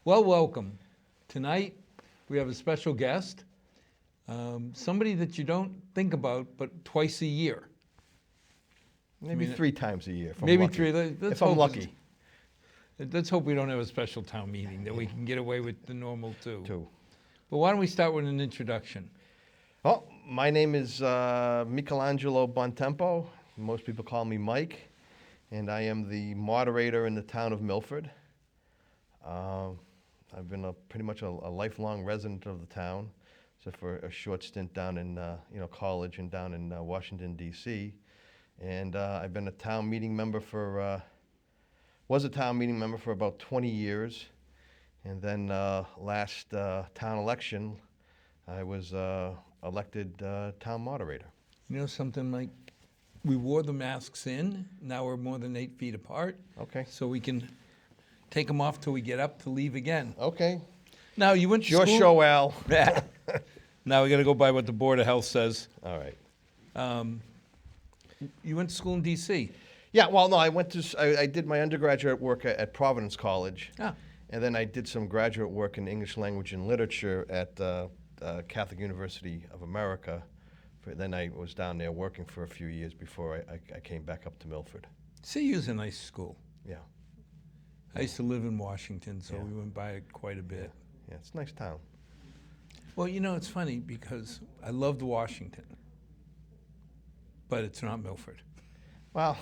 Well, welcome. Tonight, we have a special guest, somebody that you don't think about but twice a year. Maybe 3 times a year. If I'm Maybe lucky. 3. If I'm lucky. Let's hope we don't have a special town meeting, that we can get away with the normal 2. 2. But why don't we start with an introduction? Oh, my name is Michelangelo Bontempo. Most people call me Mike, and I am the moderator in the town of Milford. I've been pretty much a lifelong resident of the town, except for a short stint down in college and down in Washington, D.C. And I've been a town meeting member was a town meeting member for about 20 years. And then last town election, I was elected town moderator. You know something, Mike? We wore the masks in. Now we're more than 8 feet apart. Okay. So we can take them off till we get up to leave again. Okay. Now, you went to Your school? show, Al. Now we got to go by what the Board of Health says. All right. You went to school in D.C. Yeah, well, no, I did my undergraduate work at Providence College. Ah. And then I did some graduate work in English language and literature at Catholic University of America. Then I was down there working for a few years before I came back up to Milford. CU's a nice school. Yeah. I used to live in Washington, so Yeah. we went by it quite a bit. Yeah, it's a nice town. Well, you know, it's funny because I loved Washington, but it's not Milford. Well,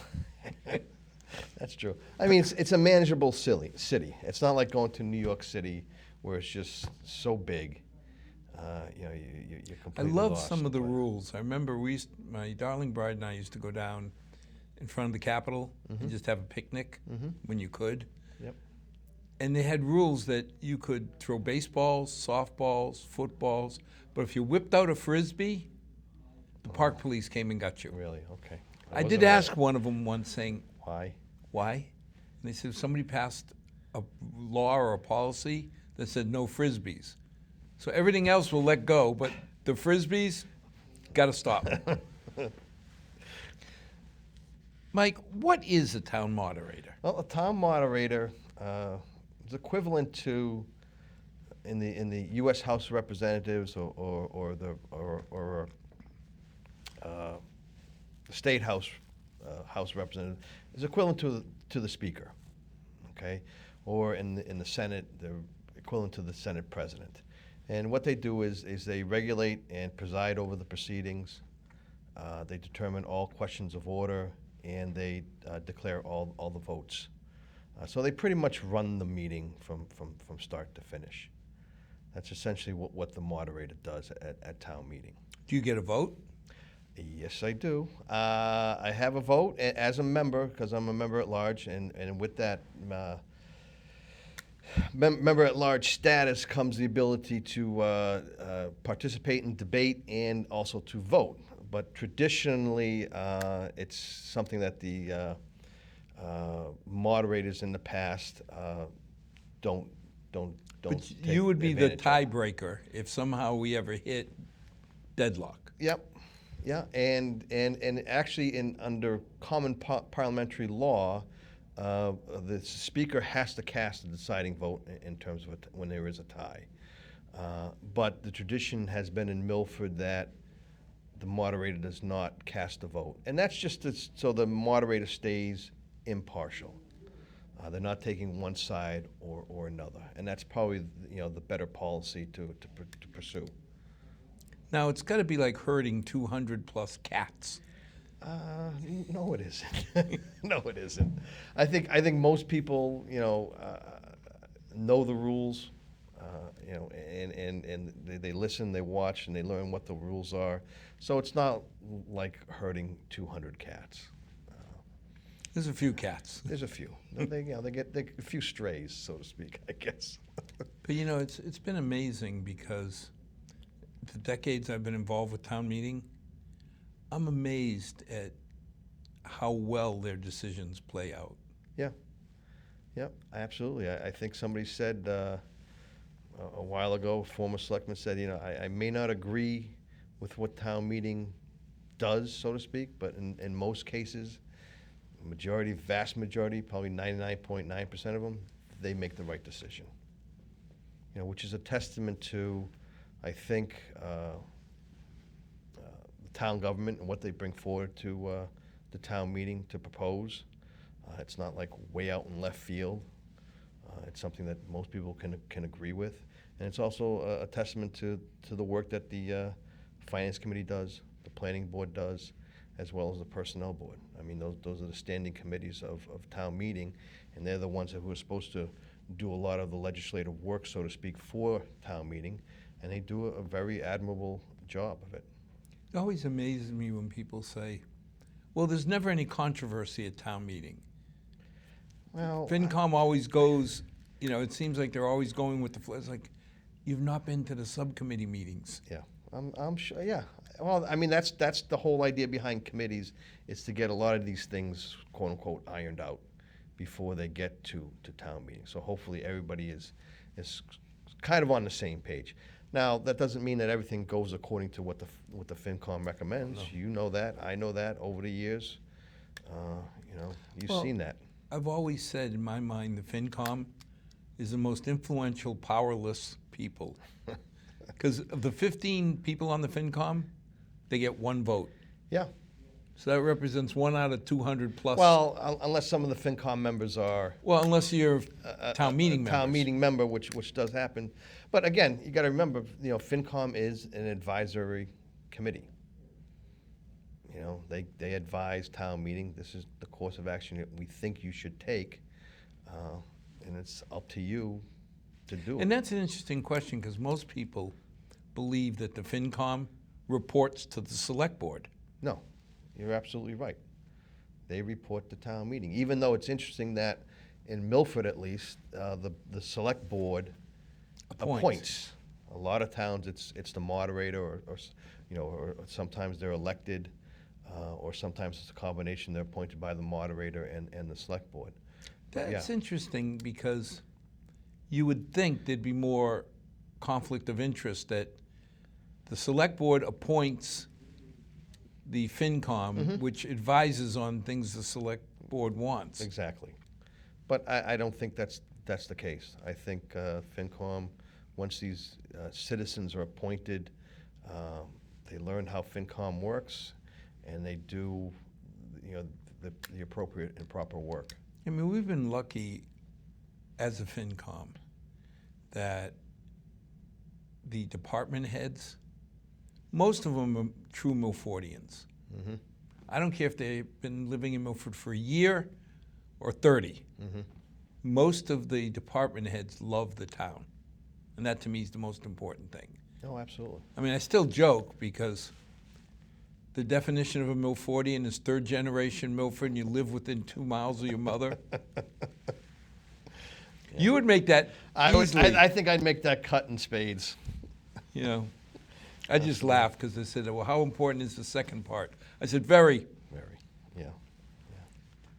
that's true. I mean, it's a manageable city. It's not like going to New York City where it's just so big. You're I completely love lost. some of the rules. I remember my darling bride and I used to go down in front of the Capitol and just have a picnic when you could. Yep. And they had rules that you could throw baseballs, softballs, footballs, but if you whipped out a Frisbee, the park police came and got you. Really? Okay. I did ask one of them once saying, Why? why? And they said somebody passed a law or a policy that said no Frisbees. So everything else will let go, but the Frisbees, got to stop. Mike, what is a town moderator? Well, a town moderator is equivalent to in the U.S. House of Representatives or the state House House of Representatives is equivalent to the Speaker, okay, or in the Senate, they're equivalent to the Senate President. And what they do is they regulate and preside over the proceedings. They determine all questions of order, and they declare all the votes. So they pretty much run the meeting from start to finish. That's essentially what the moderator does at town meeting. Do you get a vote? Yes, I do. I have a vote as a member because I'm a member at large, and with that member at large status comes the ability to participate in debate and also to vote. But traditionally, it's something that the moderators in the past don't. But take you would be the advantage of. tiebreaker if somehow we ever hit deadlock. Yep. Yeah, and actually under common parliamentary law, the speaker has to cast the deciding vote in terms of when there is a tie. But the tradition has been in Milford that the moderator does not cast a vote. And that's just so the moderator stays impartial. They're not taking one side or another. And that's probably the better policy to pursue. Now, it's got to be like herding 200 plus cats. No, it isn't. No, it isn't. I think most people, know the rules, and they listen, they watch, and they learn what the rules are. So it's not like herding 200 cats. There's a few cats. There's a few. They get a few strays, so to speak, I guess. But it's been amazing because the decades I've been involved with town meeting, I'm amazed at how well their decisions play out. Yeah. Yep, absolutely. I think somebody said a while ago, a former selectman said, I may not agree with what town meeting does, so to speak, but in most cases, vast majority, probably 99.9% of them, they make the right decision. which is a testament to, I think, the town government and what they bring forward to the town meeting to propose. It's not like way out in left field. It's something that most people can agree with. And it's also a testament to the work that the Finance Committee does, the Planning Board does, as well as the Personnel Board. I mean, those are the standing committees of town meeting, and they're the ones who are supposed to do a lot of the legislative work, so to speak, for town meeting, and they do a very admirable job of it. It always amazes me when people say, well, there's never any controversy at town meeting. Well, FinCom always goes, it seems like they're always going with the flow. It's like, you've not been to the subcommittee meetings. yeah, I'm sure. Yeah, well, I mean, that's the whole idea behind committees, is to get a lot of these things, quote unquote, ironed out before they get to town meeting. So hopefully everybody is kind of on the same page. Now, that doesn't mean that everything goes according to what the FinCom recommends. No. You know that, I know that over the years. You've Well, seen that. I've always said, in my mind, the FinCom is the most influential, powerless people. Because of the 15 people on the FinCom, they get one vote. Yeah. So that represents 1 out of 200 plus. Well, unless some of the FinCom members are Well, unless you're town meeting members. town meeting member, which does happen. But again, you got to remember, FinCom is an advisory committee. They advise town meeting. This is the course of action that we think you should take, and it's up to you to do it. And that's an interesting question, because most people believe that the FinCom reports to the Select Board. No, you're absolutely right. They report to town meeting, even though it's interesting that in Milford, at least, the Select Board appoints. A lot of towns, it's the moderator, or sometimes they're elected, or sometimes it's a combination. They're appointed by the moderator and the Select Board. That's Yeah. interesting, because you would think there'd be more conflict of interest, that the Select Board appoints the FinCom, which advises on things the Select Board wants. Exactly. But I don't think that's the case. I think FinCom, once these citizens are appointed, they learn how FinCom works, and they do the appropriate and proper work. I mean, we've been lucky as a FinCom that the department heads, most of them are true Milfordians. Mm-hmm. I don't care if they've been living in Milford for a year or 30. Mm-hmm. Most of the department heads love the town, and that to me is the most important thing. Oh, absolutely. I mean, I still joke, because the definition of a Milfordian is third generation Milford, and you live within 2 miles of your mother. You would make that easily. I think I'd make that cut in spades. I just laughed, because they said, well, how important is the second part? I said, very. Very, yeah.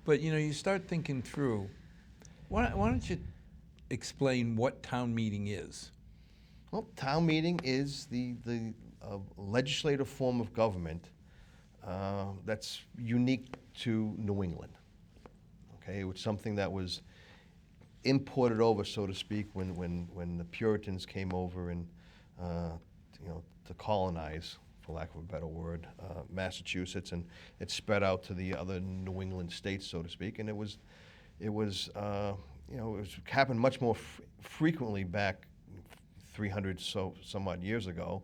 But, you start thinking through, why don't you explain what town meeting is? Well, town meeting is the legislative form of government that's unique to New England. Okay, it was something that was imported over, so to speak, when the Puritans came over and to colonize, for lack of a better word, Massachusetts, and it spread out to the other New England states, so to speak. And it happened much more frequently back 300 some odd years ago.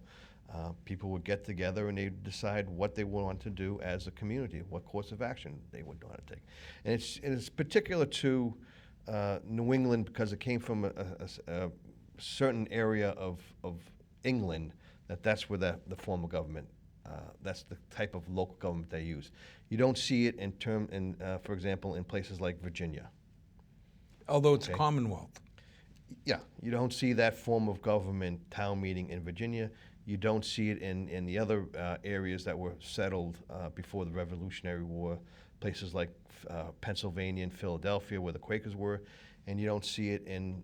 People would get together and they'd decide what they would want to do as a community, what course of action they would want to take. And it's particular to New England, because it came from a certain area of England, that's where the form of government, that's the type of local government they use. You don't see it for example, in places like Virginia. Although it's Okay. Commonwealth. Yeah, you don't see that form of government town meeting in Virginia. You don't see it in the other areas that were settled before the Revolutionary War, places like Pennsylvania and Philadelphia, where the Quakers were, and you don't see it in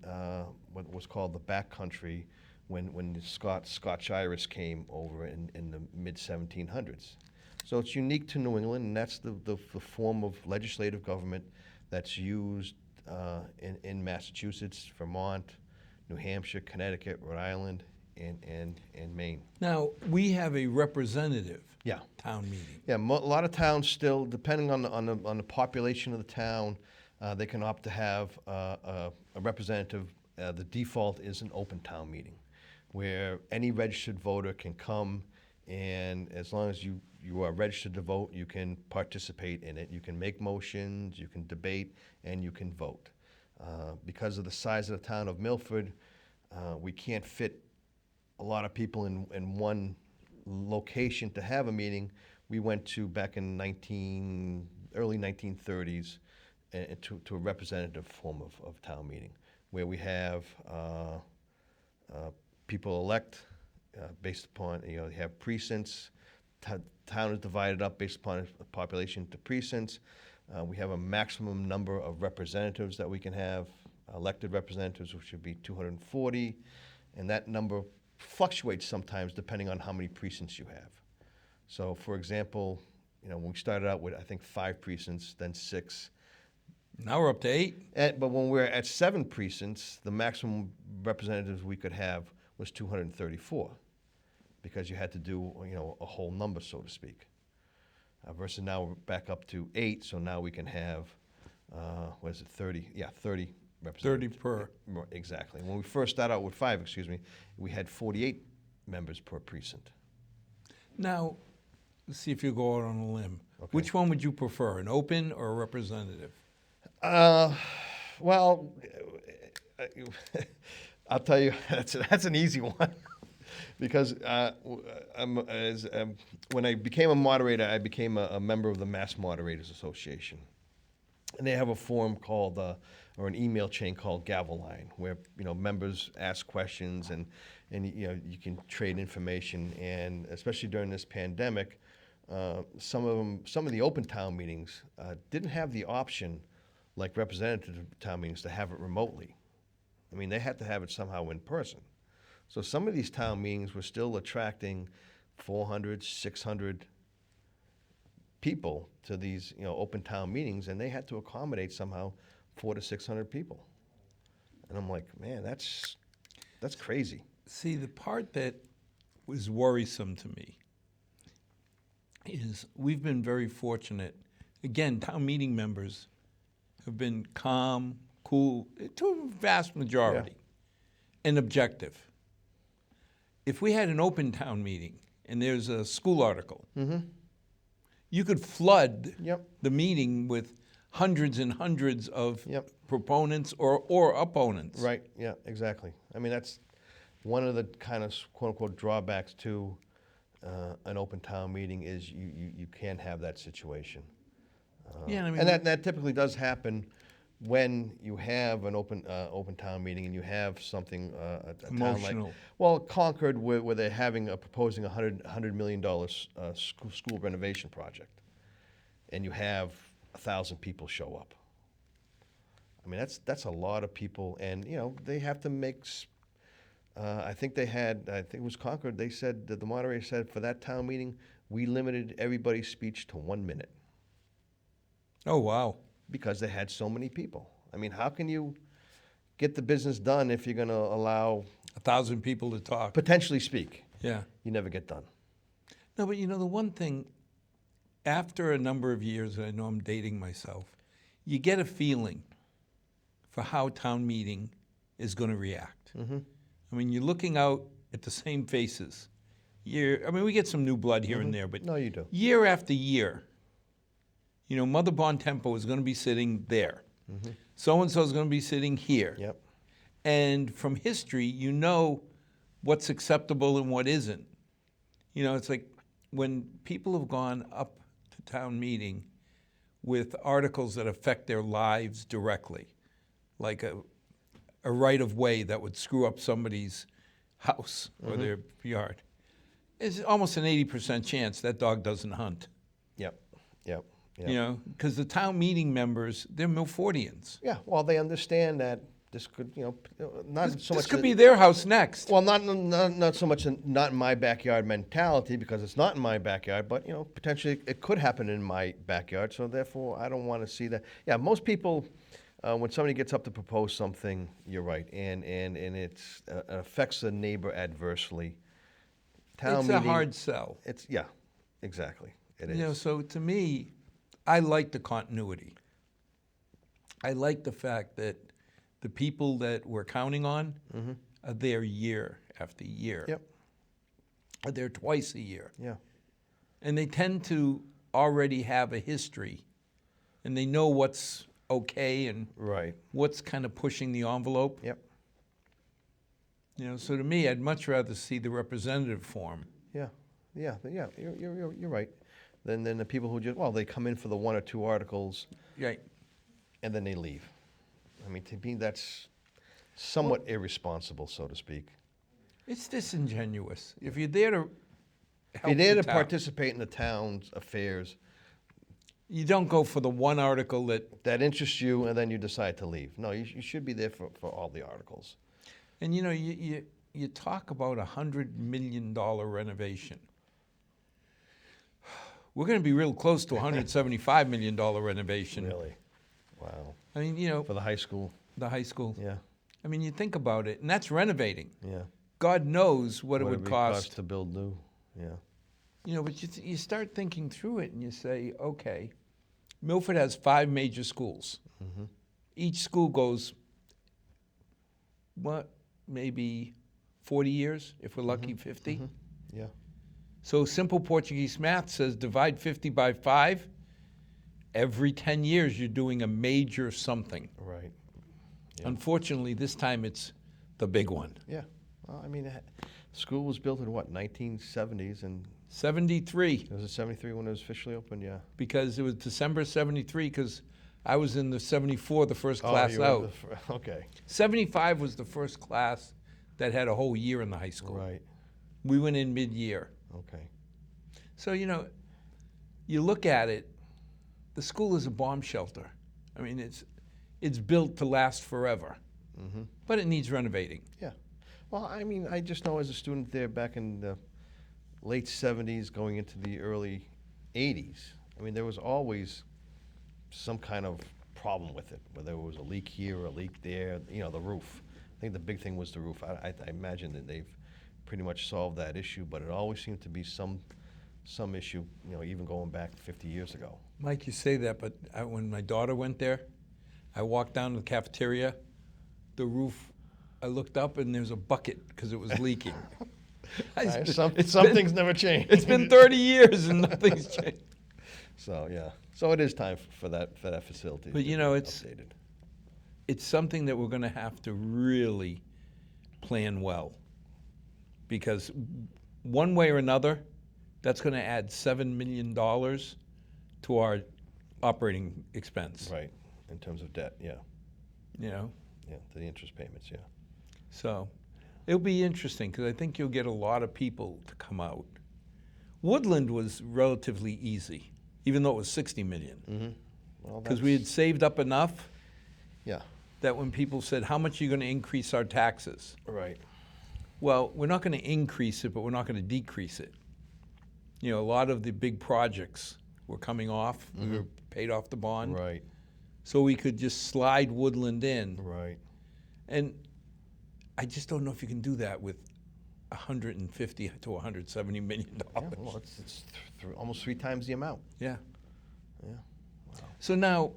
what was called the back country when the Scotch Irish came over in the mid-1700s. So it's unique to New England, and that's the form of legislative government that's used in Massachusetts, Vermont, New Hampshire, Connecticut, Rhode Island, and Maine. Now, we have a representative Yeah. town meeting. Yeah, a lot of towns still, depending on the population of the town, they can opt to have a representative. The default is an open town meeting, where any registered voter can come, and as long as you are registered to vote, you can participate in it. You can make motions, you can debate, and you can vote. Because of the size of the town of Milford, we can't fit a lot of people in one location to have a meeting. We went to, back in early 1930s, to a representative form of town meeting, where we have people elect based upon, you have precincts. Town is divided up based upon population to precincts. We have a maximum number of representatives that we can have, elected representatives, which would be 240, and that number fluctuates sometimes depending on how many precincts you have. So, for example, when we started out with, I think, 5 precincts, then 6. Now we're up to 8. But when we're at 7 precincts, the maximum representatives we could have was 234, because you had to do, a whole number, so to speak. Versus now we're back up to 8, so now we can have, 30? Yeah, 30 representatives. 30 per. Exactly. When we first started out with 5, we had 48 members per precinct. Now, let's see if you go out on a limb. Okay. Which one would you prefer, an open or a representative? Well, I'll tell you, that's an easy one. Because when I became a moderator, I became a member of the Mass Moderators Association. And they have a forum called, or an email chain called Gavel Line, where members ask questions and you can trade information. And especially during this pandemic, some of the open town meetings didn't have the option, like representative town meetings, to have it remotely. I mean, they had to have it somehow in person. So some of these town meetings were still attracting 400, 600 people to these, open town meetings, and they had to accommodate somehow 400 to 600 people. And I'm like, man, that's crazy. See, the part that was worrisome to me is we've been very fortunate. Again, town meeting members have been calm, cool, to a vast majority, and objective. If we had an open town meeting and there's a school article, you could flood the meeting with hundreds and hundreds of proponents or opponents. Right, yeah, exactly. I mean, that's one of the kind of quote-unquote drawbacks to an open town meeting is you can't have that situation. Yeah, I mean, and that typically does happen when you have an open town meeting and you have something a town like Concord, where they're proposing $100 million school renovation project, and you have 1,000 people show up. I mean, that's a lot of people, and they have to make. I think it was Concord. They said that the moderator said for that town meeting we limited everybody's speech to 1 minute. Oh, wow. Because they had so many people. I mean, how can you get the business done if you're going to allow 1,000 people to talk? Potentially speak. Yeah. You never get done. No, but the one thing, after a number of years, and I know I'm dating myself, you get a feeling for how town meeting is going to react. I mean, you're looking out at the same faces. We get some new blood here and there, but no, you do. Year after year, Mother Bontempo is going to be sitting there. So-and-so is going to be sitting here. Yep. And from history, you know what's acceptable and what isn't. It's like when people have gone up to town meeting with articles that affect their lives directly, like a right-of-way that would screw up somebody's house or their yard, it's almost an 80% chance that dog doesn't hunt. Yep. Because the town meeting members, they're Milfordians. Yeah, well, they understand that this could, not so much. This could be their house next. Well, not so much not in my backyard mentality, because it's not in my backyard, but potentially it could happen in my backyard. So therefore, I don't want to see that. Yeah, most people, when somebody gets up to propose something, you're right, and it's affects the neighbor adversely. Town It's meeting, a hard sell. It's yeah, exactly. It is. You know, so to me, I like the continuity. I like the fact that the people that we're counting on are there year after year. Yep. Are there twice a year. Yeah. And they tend to already have a history, and they know what's okay and Right. what's kind of pushing the envelope. Yep. You know, so to me, I'd much rather see the representative form. Yeah. Yeah. Yeah. You're right. Then the people who just they come in for the 1 or 2 articles Right. and then they leave. I mean, to me, that's somewhat irresponsible, so to speak. It's disingenuous. If you're there to help If you're there the to town, participate in the town's affairs, you don't go for the one article that interests you, and then you decide to leave. No, you should be there for all the articles. and you know, you talk about $100 million renovation. We're going to be real close to $175 million renovation. Really? Wow. I mean, you know, For the high school? the high school. Yeah. I mean, you think about it, and that's renovating. Yeah. God knows what it would cost. to build new. Yeah. You know, but you start thinking through it, and you say, okay, Milford has 5 major schools. Each school goes, maybe 40 years, if we're lucky, 50. Yeah. So simple Portuguese math says divide 50 by 5. Every 10 years, you're doing a major something. Right. Yeah. Unfortunately, this time it's the big one. Yeah. Well, I mean, school was built in what, 1970s, and 73, was it 73 when it was officially opened? Yeah. because it was December 73, because I was in the 74, the first Oh, class you were out. Okay. 75 was the first class that had a whole year in the high school. Right. We went in mid-year. Okay. So, you know, you look at it, the school is a bomb shelter. I mean, it's built to last forever, but it needs renovating. Yeah. Well, I mean, I just know as a student there back in the late 70s going into the early 80s, I mean, there was always some kind of problem with it, whether it was a leak here or a leak there, you know, the roof. I think the big thing was the roof. I imagine that they've pretty much solved that issue, but it always seemed to be some issue, you know, even going back 50 years ago. Mike, you say that, but when my daughter went there, I walked down to the cafeteria, the roof, I looked up and there's a bucket because it was leaking. Some things never change. It's been 30 years and nothing's changed. So, yeah. So it is time for that facility. But, to you know, be it's updated. it's something that we're going to have to really plan well, because one way or another, that's going to add $7 million to our operating expense. Right, in terms of debt, yeah. You know, Yeah, to the interest payments, yeah. so it'll be interesting because I think you'll get a lot of people to come out. Woodland was relatively easy, even though it was 60 million, Well, because we had that's- saved up enough Yeah, that when people said, "How much are you going to increase our taxes?" right. Well, we're not going to increase it, but we're not going to decrease it. You know, a lot of the big projects were coming off. We were paid off the bond. Right, So we could just slide Woodland in. right. And I just don't know if you can do that with $150 to $170 million. Yeah, well, it's almost 3 times the amount. Yeah. Yeah. So now,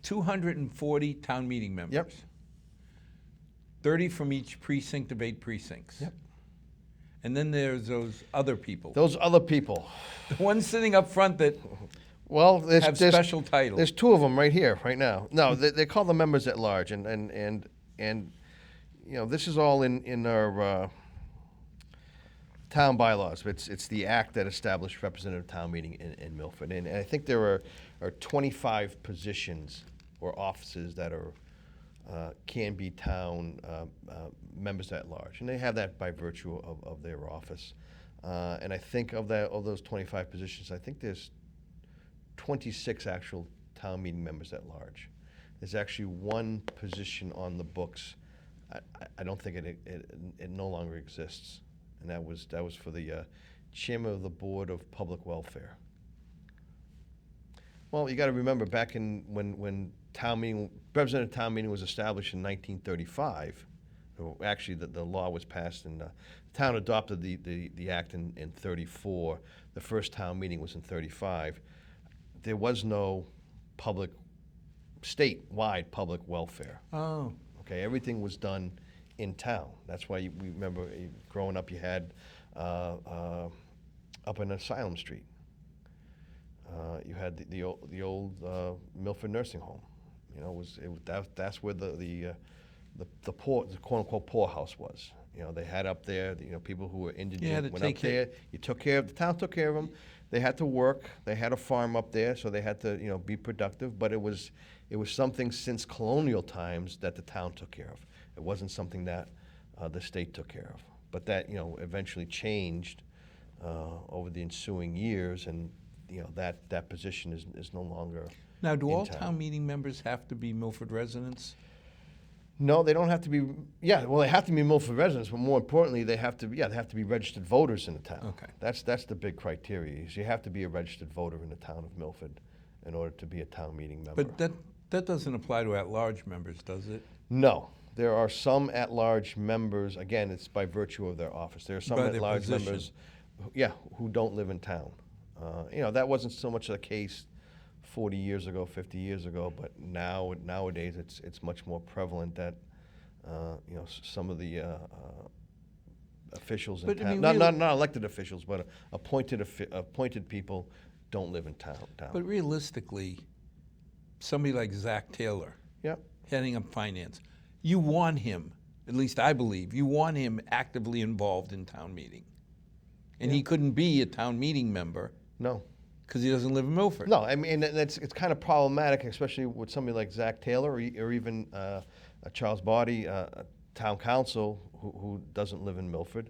240 town meeting members. Yep. 30 from each precinct of 8 precincts. Yep. And then there's those other people. Those other people. The ones sitting up front that Well, have special titles. There's 2 of them right here, right now. No, they call them members at large, and you know, this is all in our town bylaws. It's the act that established representative town meeting in Milford, and I think there are 25 positions or offices that are can be town members at large, and they have that by virtue of their office. And I think of those 25 positions, I think there's 26 actual town meeting members at large. There's actually 1 position on the books. I don't think it no longer exists, and that was for the chairman of the board of public welfare. Well, you got to remember back in when representative town meeting was established in 1935. Well, actually, the law was passed and the town adopted the act in 34. The first town meeting was in 35. There was no statewide public welfare. Oh. Okay, everything was done in town. That's why we remember growing up. You had up in Asylum Street. You had the old Milford nursing home. You know, that's where the quote unquote poorhouse was. You know, they had up there. You know, people who were indigent went up there. You took care of the town. Took care of them. They had to work. They had a farm up there, so they had to be productive. But it was something since colonial times that the town took care of. It wasn't something that the state took care of. But that eventually changed over the ensuing years, and that position is no longer. Now, do all town meeting members have to be Milford residents? No, they don't have to be. Yeah, well, they have to be Milford residents, but more importantly, they have to be registered voters in the town. Okay. That's the big criteria. Is you have to be a registered voter in the town of Milford in order to be a town meeting member. But that doesn't apply to at-large members, does it? No. There are some at-large members. Again, it's by virtue of their office. There are some at-large members, who don't live in town. That wasn't so much the case 40 years ago, 50 years ago, but nowadays it's much more prevalent that some of the officials in town, not elected officials, but appointed people don't live in town. But realistically, somebody like Zach Taylor, heading up finance, you want him, at least I believe, you want him actively involved in town meeting. And he couldn't be a town meeting member. No. Because he doesn't live in Milford. No, I mean, it's kind of problematic, especially with somebody like Zach Taylor or even Charles Body, town council, who doesn't live in Milford.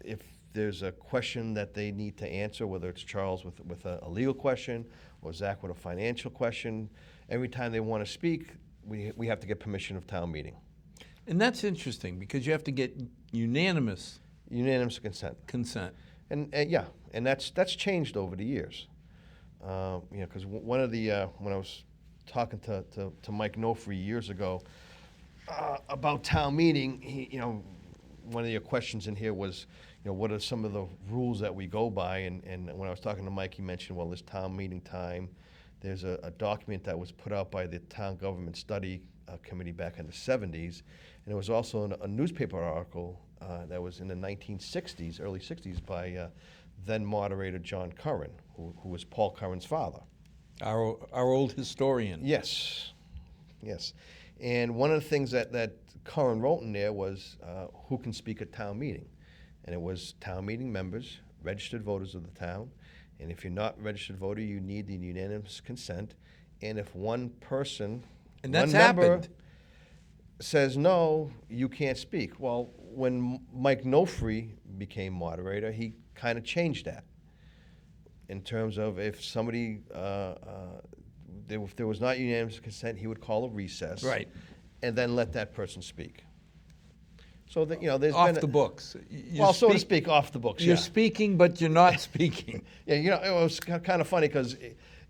If there's a question that they need to answer, whether it's Charles with a legal question or Zach with a financial question, every time they want to speak, we have to get permission of town meeting. And that's interesting because you have to get unanimous consent. And that's changed over the years. Because one of the when I was talking to Mike Nofri years ago about town meeting, one of your questions in here was, what are some of the rules that we go by? And when I was talking to Mike, he mentioned, well, this town meeting time. There's a document that was put out by the Town Government Study Committee back in the 70s, and there was also a newspaper article that was in the 1960s, early 60s, by then Moderator John Curran, who was Paul Curran's father. Our old historian. Yes. And one of the things that Curran wrote in there was who can speak at town meeting. And it was town meeting members, registered voters of the town. And if you're not a registered voter, you need the unanimous consent. And if one person, and that's one member happened, says no, you can't speak. Well, when Mike Nofri became moderator, he kind of changed that in terms of if somebody, if there was not unanimous consent, he would call a recess, right, and then let that person speak. So that there's off been the books. So to speak, off the books. You're speaking, but you're not speaking. It was kind of funny because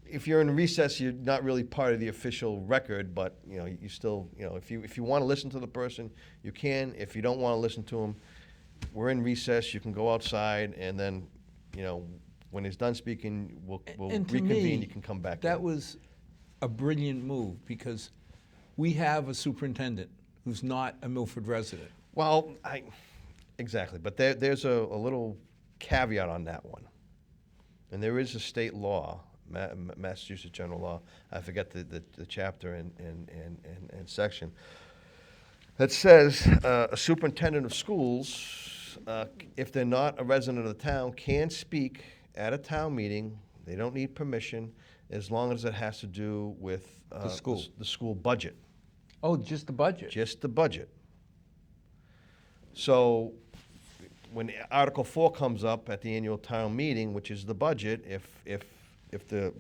if you're in recess, you're not really part of the official record, but you still, if you want to listen to the person, you can. If you don't want to listen to him, we're in recess. You can go outside, and then, when he's done speaking, we'll reconvene. You can come back. That was a brilliant move because we have a superintendent who's not a Milford resident. Well, exactly, but there's a little caveat on that one, and there is a state law. Massachusetts general law, I forget the chapter and section, that says a superintendent of schools, if they're not a resident of the town, can speak at a town meeting. They don't need permission as long as it has to do with the school budget. Oh, just the budget? Just the budget. So when Article 4 comes up at the annual town meeting, which is the budget, if the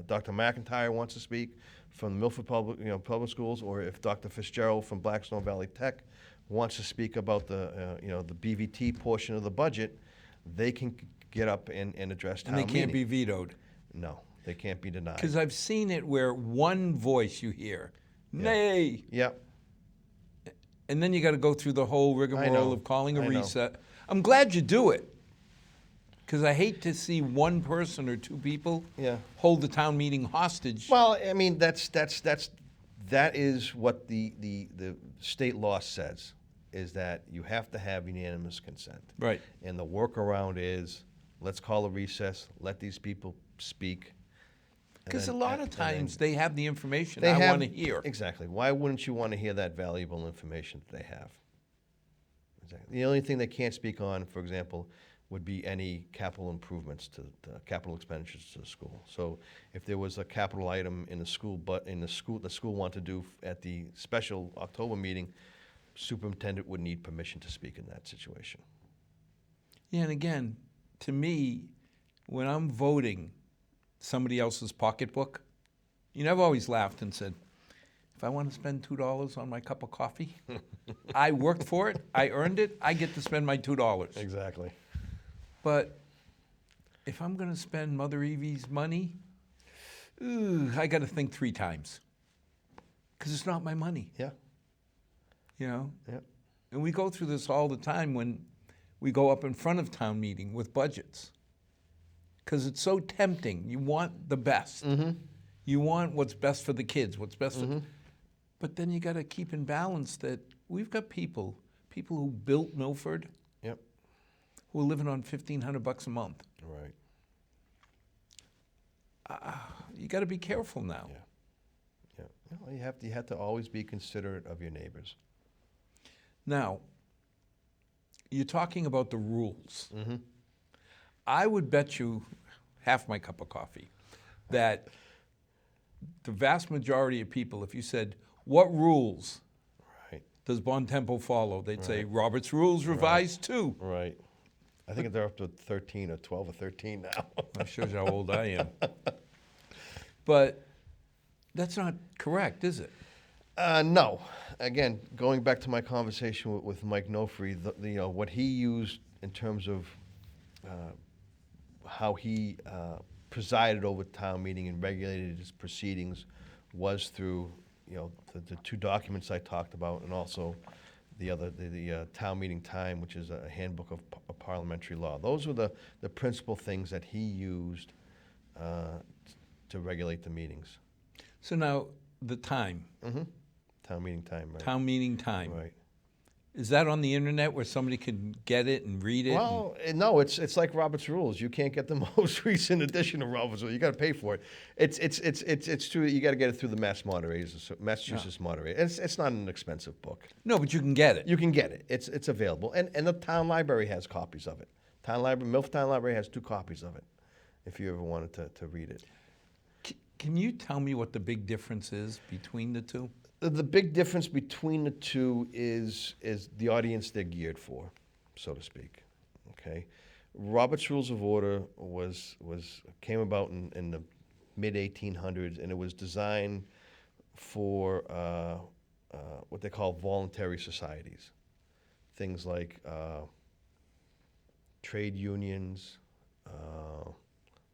Dr. McIntyre wants to speak from the Milford Public Schools, or if Dr. Fitzgerald from Blackstone Valley Tech wants to speak about the BVT portion of the budget, they can get up and address town meeting. And they can't be vetoed. No, They can't be denied. Because I've seen it where one voice you hear, nay, Yep. and then you got to go through the whole I rigmarole know. of calling a I know. reset. I'm glad you do it, because I hate to see one person or two people Yeah. hold the town meeting hostage. Well, I mean, that is what the state law says, is that you have to have unanimous consent. Right. And the workaround is, let's call a recess, let these people speak. and Because a then- lot of and then times they have the information they I have- want to hear. Exactly. Why wouldn't you want to hear that valuable information that they have? Exactly. The only thing they can't speak on, for example, would be any capital improvements to the capital expenditures to the school. So if there was a capital item in the school, but the school wanted to do at the special October meeting, superintendent would need permission to speak in that situation. Yeah, and again, to me, when I'm voting somebody else's pocketbook, you know, I've always laughed and said, if I want to spend $2 on my cup of coffee, I worked for it, I earned it, I get to spend my $2. Exactly. But if I'm going to spend Mother Evie's money, I got to think 3 times, because it's not my money, Yeah. you know? Yeah. And we go through this all the time when we go up in front of town meeting with budgets, because it's so tempting. You want the best. Mm-hmm. You want what's best for the kids, what's best for... But then you got to keep in balance that we've got people who built Milford, Yep. who are living on $1,500 a month. Right. You got to be careful now. Yeah. Yeah. Well, you have to always be considerate of your neighbors. Now, you're talking about the rules. Mm-hmm. I would bet you half my cup of coffee that the vast majority of people, if you said, what rules Right. does Bon Temple follow? They'd say, Robert's Rules Revised 2. Right. I think they're up to 13 or 12 or 13 now. That shows you how old I am. But that's not correct, is it? No. Again, going back to my conversation with Mike Nofri, what he used in terms of how he presided over town meeting and regulated his proceedings was through the 2 documents I talked about, and also the town meeting time, which is a handbook of parliamentary law. Those were the principal things that he used to regulate the meetings. So now, the time, Mm-hmm. Town meeting time, right? town meeting time. Right. Is that on the internet where somebody can get it and read it? Well, no, it's like Robert's Rules. You can't get the most recent edition of Robert's Rules. You got to pay for it. It's true. You got to get it through the Massachusetts Moderator. It's not an expensive book. No, but you can get it. You can get it. It's available, and the town library has copies of it. Milford Town Library has 2 copies of it. If you ever wanted to read it. Can you tell me what the big difference is between the two? The big difference between the two is the audience they're geared for, so to speak. Okay, Robert's Rules of Order came about in the mid 1800s, and it was designed for what they call voluntary societies, things like trade unions,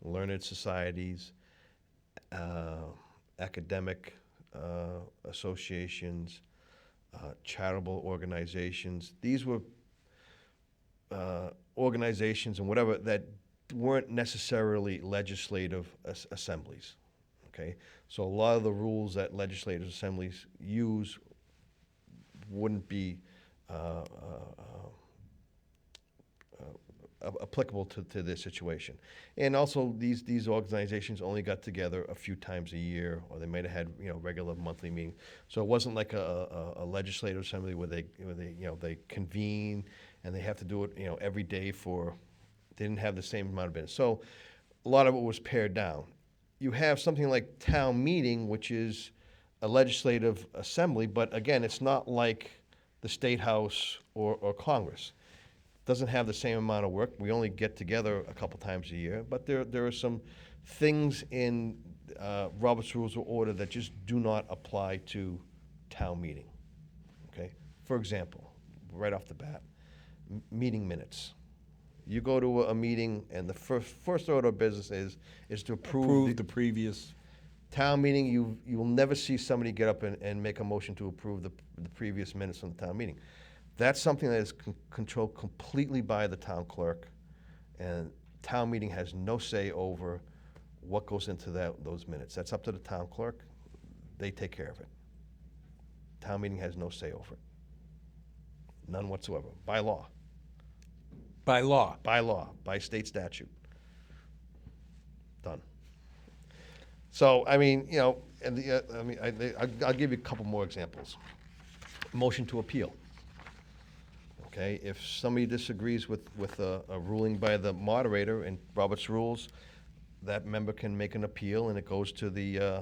learned societies, academic associations, charitable organizations. These were organizations and whatever that weren't necessarily legislative assemblies. Okay, so a lot of the rules that legislative assemblies use wouldn't be applicable to this situation. And also, these organizations only got together a few times a year, or they might have had regular monthly meetings. So it wasn't like a legislative assembly where they convene and they have to do it every day they didn't have the same amount of business. So a lot of it was pared down. You have something like town meeting, which is a legislative assembly, but again, it's not like the State House or Congress. Doesn't have the same amount of work. We only get together a couple times a year, but there are some things in Robert's Rules of Order that just do not apply to town meeting. Okay, for example, right off the bat, meeting minutes. You go to a meeting, and the first order of business is to approve Approve the previous. town meeting. You will never see somebody get up and make a motion to approve the previous minutes from the town meeting. That's something that is controlled completely by the town clerk, and town meeting has no say over what goes into those minutes. That's up to the town clerk. They take care of it. Town meeting has no say over it. None whatsoever, by law. By law. By law, by state statute. Done. So, I mean, you know, and I'll give you a couple more examples. Motion to appeal. Okay, if somebody disagrees with a ruling by the moderator in Robert's rules, that member can make an appeal, and it goes to the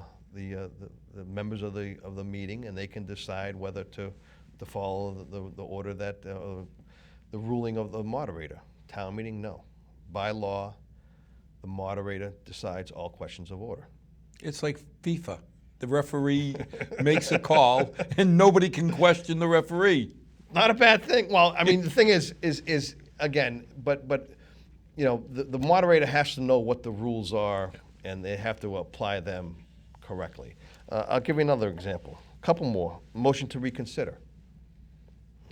members of the meeting, and they can decide whether to follow the order that the ruling of the moderator. Town meeting, no. By law, the moderator decides all questions of order. It's like FIFA. The referee makes a call, and nobody can question the referee. Not a bad thing. Well, I mean, the thing is again, but you know, the moderator has to know what the rules are, and they have to apply them correctly. I'll give you another example. A couple more. Motion to reconsider.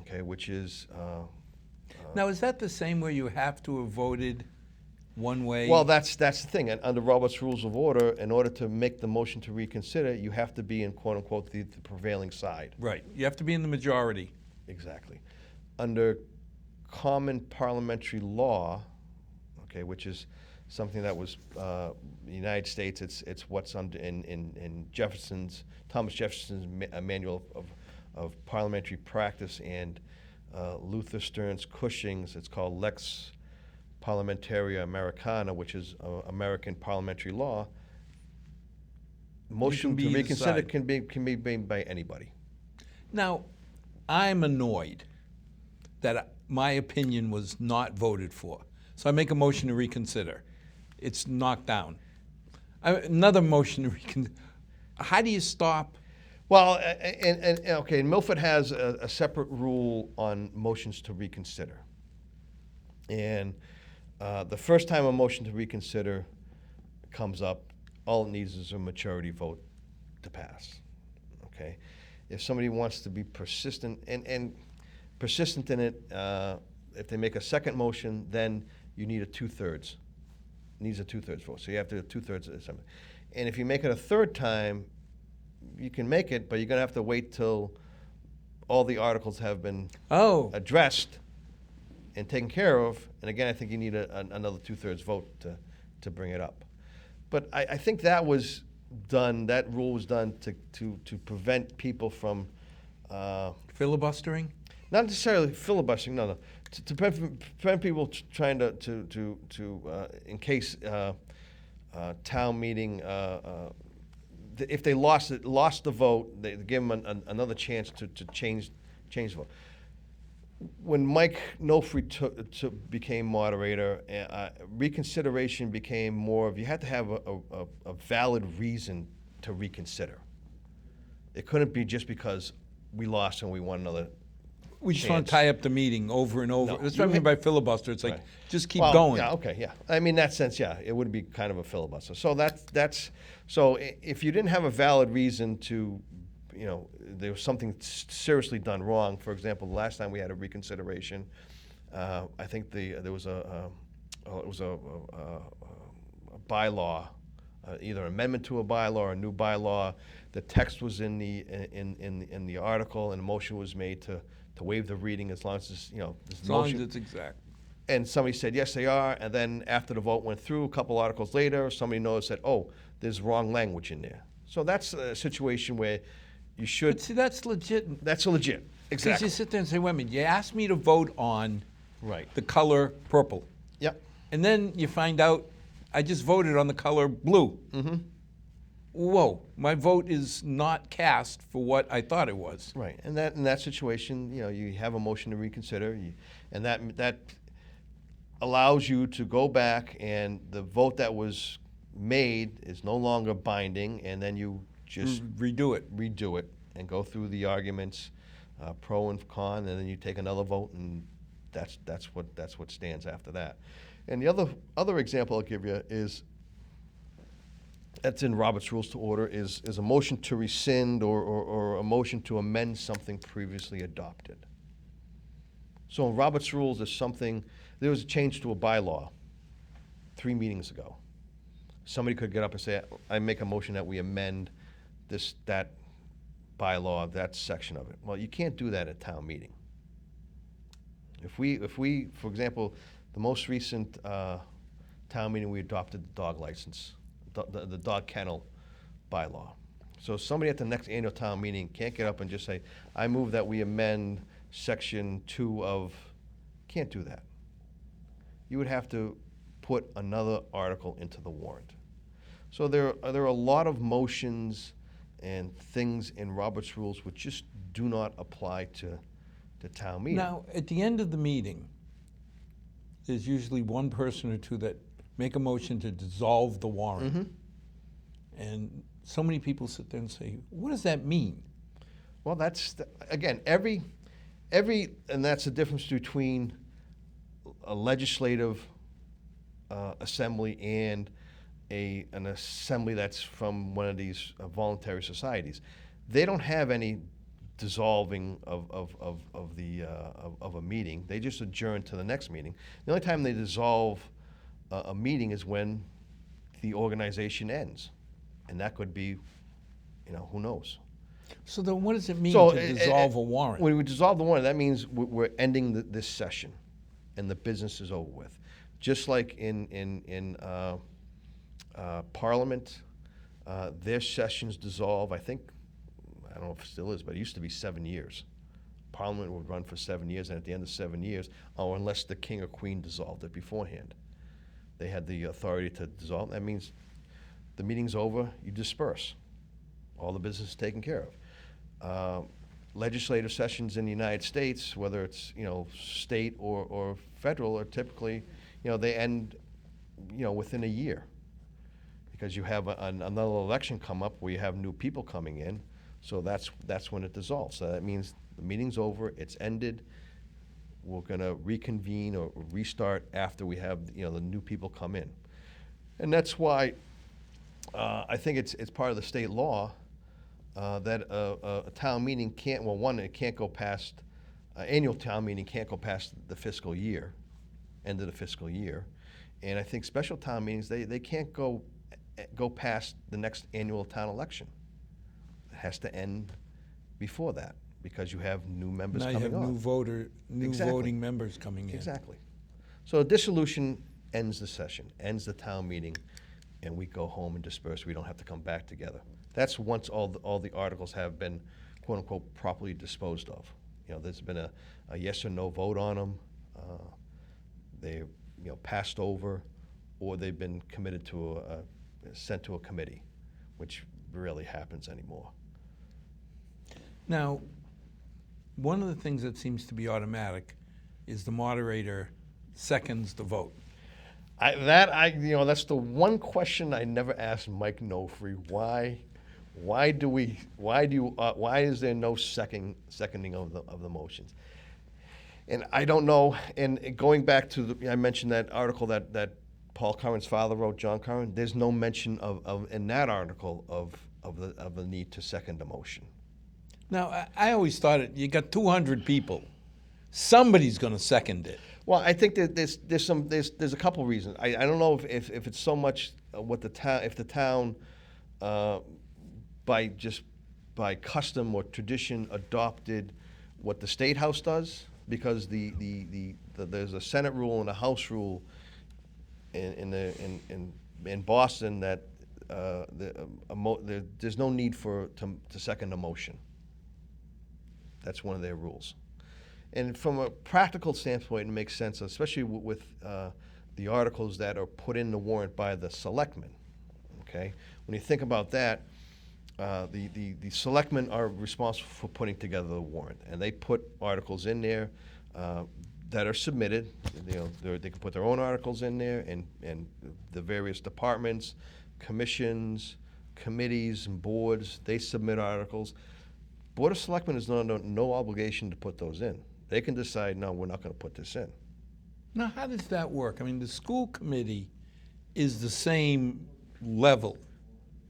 Okay, which is. Now, is that the same where you have to have voted one way? Well, that's the thing. And under Robert's Rules of Order, in order to make the motion to reconsider, you have to be in quote unquote the prevailing side. Right. You have to be in the majority. Exactly. Under common parliamentary law, okay, which is something that was the United States. It's what's under in Thomas Jefferson's manual of parliamentary practice, and Luther Stearns Cushing's. It's called Lex Parliamentaria Americana, which is American parliamentary law. Motion to reconsider can be made by anybody. Now, I'm annoyed that my opinion was not voted for. So I make a motion to reconsider. It's knocked down. Another motion to reconsider. How do you stop? Well, okay, Milford has a separate rule on motions to reconsider. And the first time a motion to reconsider comes up, all it needs is a majority vote to pass. Okay? If somebody wants to be persistent and persistent in it, if they make a second motion, then you need a 2/3. Needs a 2/3 vote. So you have to have 2/3 of something. And if you make it a third time, you can make it, but you're going to have to wait till all the articles have been addressed and taken care of. And again, I think you need another 2/3 vote to bring it up. But I think that was done. That rule was done to prevent people from Filibustering? not necessarily filibustering. No. To prevent people trying to in case town meeting. If they lost the vote, they give them another chance to change the vote. When Mike Milford became moderator, reconsideration became more of, you had to have a valid reason to reconsider. It couldn't be just because we lost and we won another. We just want to tie up the meeting over and over. No, That's what I mean by filibuster. It's like, right. just keep Well, going. Yeah, okay, yeah. I mean, in that sense, yeah, it would be kind of a filibuster. So so if you didn't have a valid reason to, you know, there was something seriously done wrong. For example, the last time we had a reconsideration, I think there was a bylaw, either amendment to a bylaw or a new bylaw. The text was in the article, and a motion was made to waive the reading as long as it's, you know, as long as it's exact. And somebody said, yes, they are. And then after the vote went through, a couple articles later, somebody noticed that, oh, there's wrong language in there. So that's a situation where you should. But see, that's legit. That's legit. Because Exactly. you sit there and say, wait a minute, you asked me to vote on Right. the color purple. Yep. And then you find out I just voted on the color blue. Mm-hmm. Whoa, my vote is not cast for what I thought it was. Right. And that in that situation, you know, you have a motion to reconsider, and that allows you to go back, and the vote that was made is no longer binding, and then you just Redo it. redo it and go through the arguments, pro and con, and then you take another vote and that's what stands after that. And the other example I'll give you is, that's in Robert's Rules to Order, is a motion to rescind or a motion to amend something previously adopted. So in Robert's Rules, there was a change to a bylaw 3 meetings ago. Somebody could get up and say, I make a motion that we amend that bylaw, that section of it. Well, you can't do that at town meeting. If we, for example, the most recent town meeting, we adopted the dog license, the dog kennel bylaw. So somebody at the next annual town meeting can't get up and just say, I move that we amend section 2 of, can't do that. You would have to put another article into the warrant. So there are a lot of motions and things in Robert's Rules which just do not apply to town meeting. Now, at the end of the meeting, there's usually one person or two that make a motion to dissolve the warrant. Mm-hmm. And so many people sit there and say, what does that mean? Well, again, and that's the difference between a legislative assembly and an assembly that's from one of these voluntary societies. They don't have any dissolving of a meeting. They just adjourn to the next meeting. The only time they dissolve a meeting is when the organization ends, and that could be, who knows. So then what does it mean So, to dissolve a warrant? When we dissolve the warrant, that means we're ending this session, and the business is over with. Just like in Parliament, their sessions dissolve, I don't know if it still is, but it used to be 7 years. Parliament would run for 7 years, and at the end of 7 years, or unless the king or queen dissolved it beforehand, they had the authority to dissolve. That means the meeting's over, you disperse. All the business is taken care of. Legislative sessions in the United States, whether it's state or federal, are typically they end within a year, because you have another election come up where you have new people coming in. So that's when it dissolves. So that means the meeting's over, it's ended. We're going to reconvene or restart after we have the new people come in, and that's why I think it's part of the state law that a town meeting can't. Well, one, it can't go past annual town meeting can't go past the fiscal year, end of the fiscal year, and I think special town meetings they can't go past the next annual town election. Has to end before that, because you have new members now coming you have on. new Exactly. voting members coming in. Exactly. So dissolution ends the session, ends the town meeting, and we go home and disperse. We don't have to come back together. That's once all the articles have been, quote unquote, properly disposed of. There's been a yes or no vote on them. They're passed over, or they've been committed to sent to a committee, which rarely happens anymore. Now, one of the things that seems to be automatic is the moderator seconds the vote. That's the one question I never asked Mike Nofri. Why is there no seconding of the motions? And I don't know. And going back to I mentioned that article that Paul Curran's father wrote, John Curran. There's no mention of in that article of the need to second the motion. Now, I always thought you got 200 people. Somebody's going to second it. Well, I think that there's a couple reasons. I don't know if it's so much what the town by custom or tradition adopted what the State House does, because there's a Senate rule and a House rule in Boston that there's no need to second a motion. That's one of their rules. And from a practical standpoint, it makes sense, especially with the articles that are put in the warrant by the selectmen. Okay, when you think about that, the selectmen are responsible for putting together the warrant, and they put articles in there that are submitted. They can put their own articles in there, and the various departments, commissions, committees, and boards, they submit articles. Board of Selectmen is no obligation to put those in. They can decide, no, we're not going to put this in. Now, how does that work? I mean, the school committee is the same level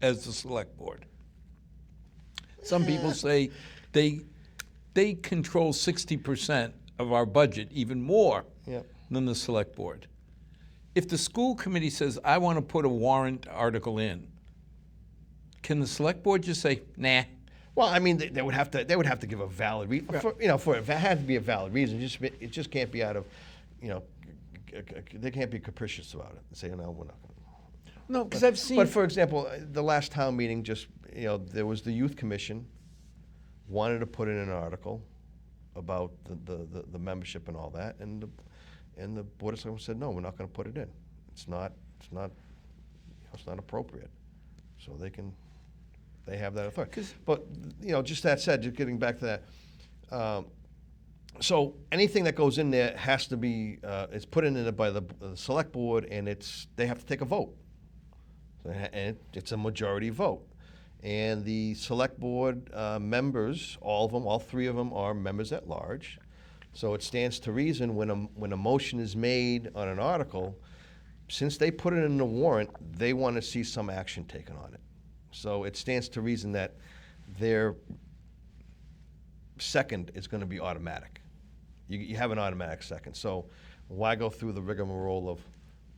as the select board. Some people say they control 60% of our budget, even more Yep. than the select board. If the school committee says, I want to put a warrant article in, can the select board just say, nah? Well, I mean, they would have to give a valid reason. It had to be a valid reason. It just can't be out of, they can't be capricious about it and say, no, we're not going to. No, because I've seen. But for example, the last town meeting, there was the youth commission wanted to put in an article about the membership and all that, and the board of selectmen said, no, we're not going to put it in. It's not appropriate. So they have that authority. But just that said, just getting back to that. So anything that goes in there has to be is put in there by the select board, and they have to take a vote. And it's a majority vote. And the select board members, all of them, all three of them, are members at large. So it stands to reason when a motion is made on an article, since they put it in the warrant, they want to see some action taken on it. So it stands to reason that their second is going to be automatic. You have an automatic second. So why go through the rigmarole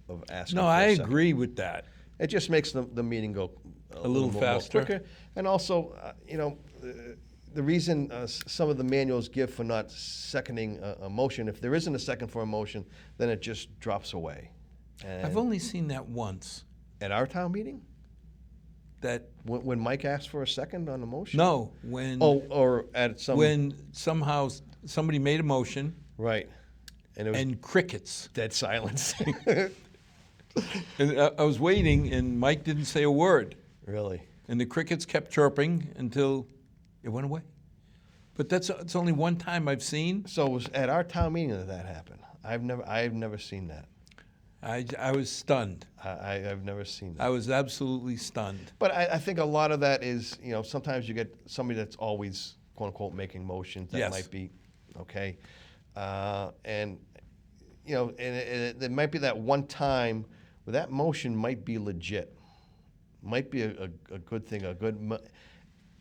of asking No, for a I second? agree with that. It just makes the meeting go a little more faster. quicker. And also, the reason some of the manuals give for not seconding a motion, if there isn't a second for a motion, then it just drops away. And I've only seen that once. at our town meeting, That, when Mike asked for a second on the motion? no, when. Or at some. When somehow somebody made a motion Right. And it was and crickets. dead silence. And I was waiting and Mike didn't say a word. Really? And the crickets kept chirping until it went away. But it's only one time I've seen. So it was at our town meeting that happened. I've never seen that. I was stunned. I've never seen that. I was absolutely stunned. But I think a lot of that is, sometimes you get somebody that's always, quote unquote, making motions that Yes. might be, okay. And there might be that one time where that motion might be legit. Might be a good thing,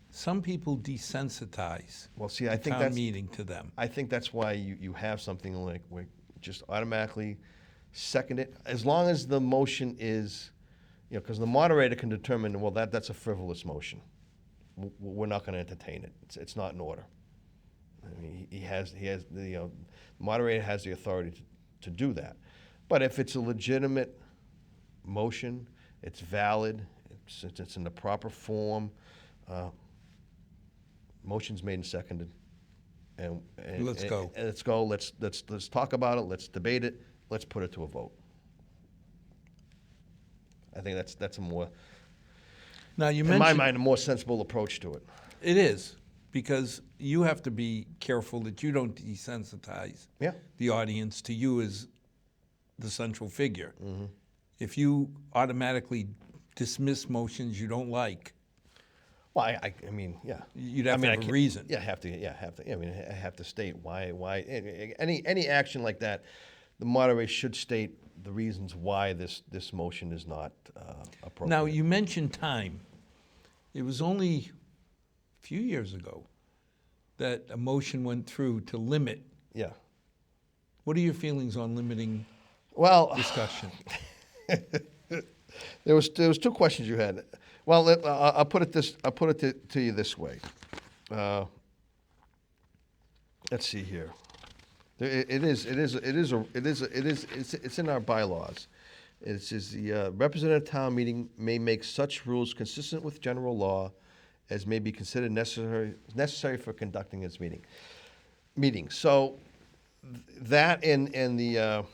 Some people desensitize well, see, I think town that's, meeting to them. I think that's why you have something like where just automatically second it, as long as the motion is, because the moderator can determine, well, that's a frivolous motion. We're not going to entertain it. It's not in order. I mean, the moderator has the authority to do that. But if it's a legitimate motion, it's valid, it's in the proper form, motion's made and seconded, and Let's go. And let's go. Let's talk about it. Let's debate it. Let's put it to a vote. I think that's a more, Now, you in mentioned. my mind, a more sensible approach to it. It is, because you have to be careful that you don't desensitize Yeah. the audience to you as the central figure. Mm-hmm. If you automatically dismiss motions you don't like, Well, I mean, yeah. you'd have I mean, to I have a can't- reason. Yeah, have to. I mean, I have to state why. Any action like that, the moderator should state the reasons why this motion is not appropriate. Now, you mentioned time. It was only a few years ago that a motion went through to limit. Yeah. What are your feelings on limiting Well, discussion? there was two questions you had. Well, I'll put it to you this way. Let's see here. It's in our bylaws. It says the representative town meeting may make such rules consistent with general law as may be considered necessary for conducting its meeting. So that and the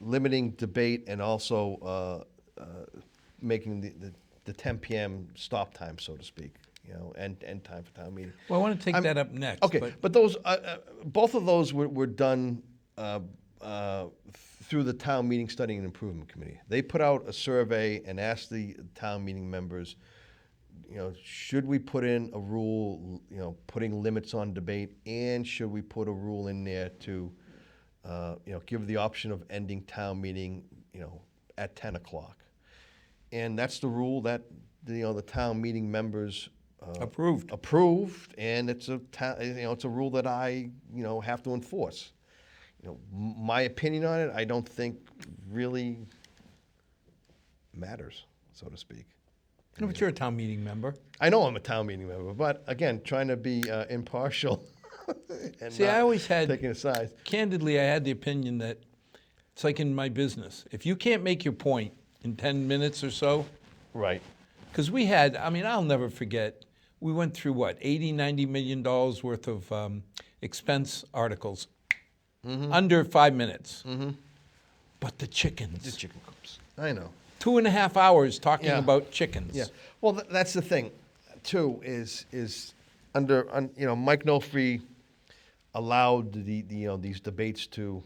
limiting debate and also making the 10 p.m. stop time, so to speak, end time for town meeting. Well, I want to take that up next. Okay, but those both of those were done through the town meeting study and improvement committee. They put out a survey and asked the town meeting members, should we put in a rule, putting limits on debate, and should we put a rule in there to, give the option of ending town meeting, at 10 o'clock? And that's the rule that, the town meeting members approved, and it's it's a rule that I, have to enforce. My opinion on it, I don't think really matters, so to speak. No, but you're a town meeting member. I know I'm a town meeting member, but again, trying to be impartial and See, not I always had, taking a side. candidly, I had the opinion that it's like in my business. If you can't make your point in 10 minutes or so, Right. because we had, I'll never forget, we went through what, $80, $90 million worth of expense articles under 5 minutes. But the chickens. The chicken coops. I know. 2.5 hours talking Yeah. about chickens. Yeah. Well, that's the thing, too, is Mike Nofree allowed these debates to,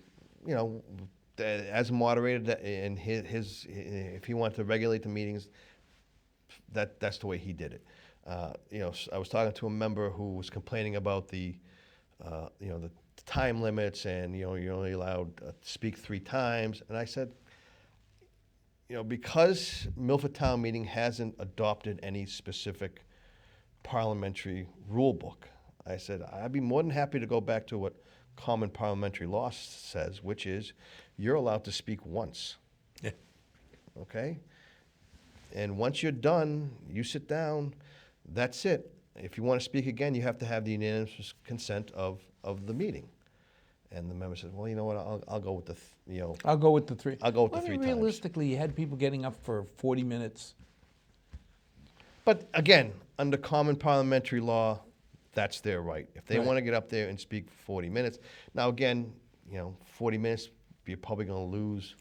as a moderator, and his if he wanted to regulate the meetings, that's the way he did it. I was talking to a member who was complaining about the time limits, and you're only allowed to speak 3 times, and I said, because Milford Town Meeting hasn't adopted any specific parliamentary rule book, I said, I'd be more than happy to go back to what common parliamentary law says, which is you're allowed to speak once. Yeah. Okay? And once you're done, you sit down, that's it. If you want to speak again, you have to have the unanimous consent of the meeting. And the member said, well, you know what, I'll go with I'll go with the 3. I'll go with the 3 times. Realistically, you had people getting up for 40 minutes. But again, under common parliamentary law, that's their right. If they Right. want to get up there and speak for 40 minutes. Now, again, 40 minutes, you're probably going to lose.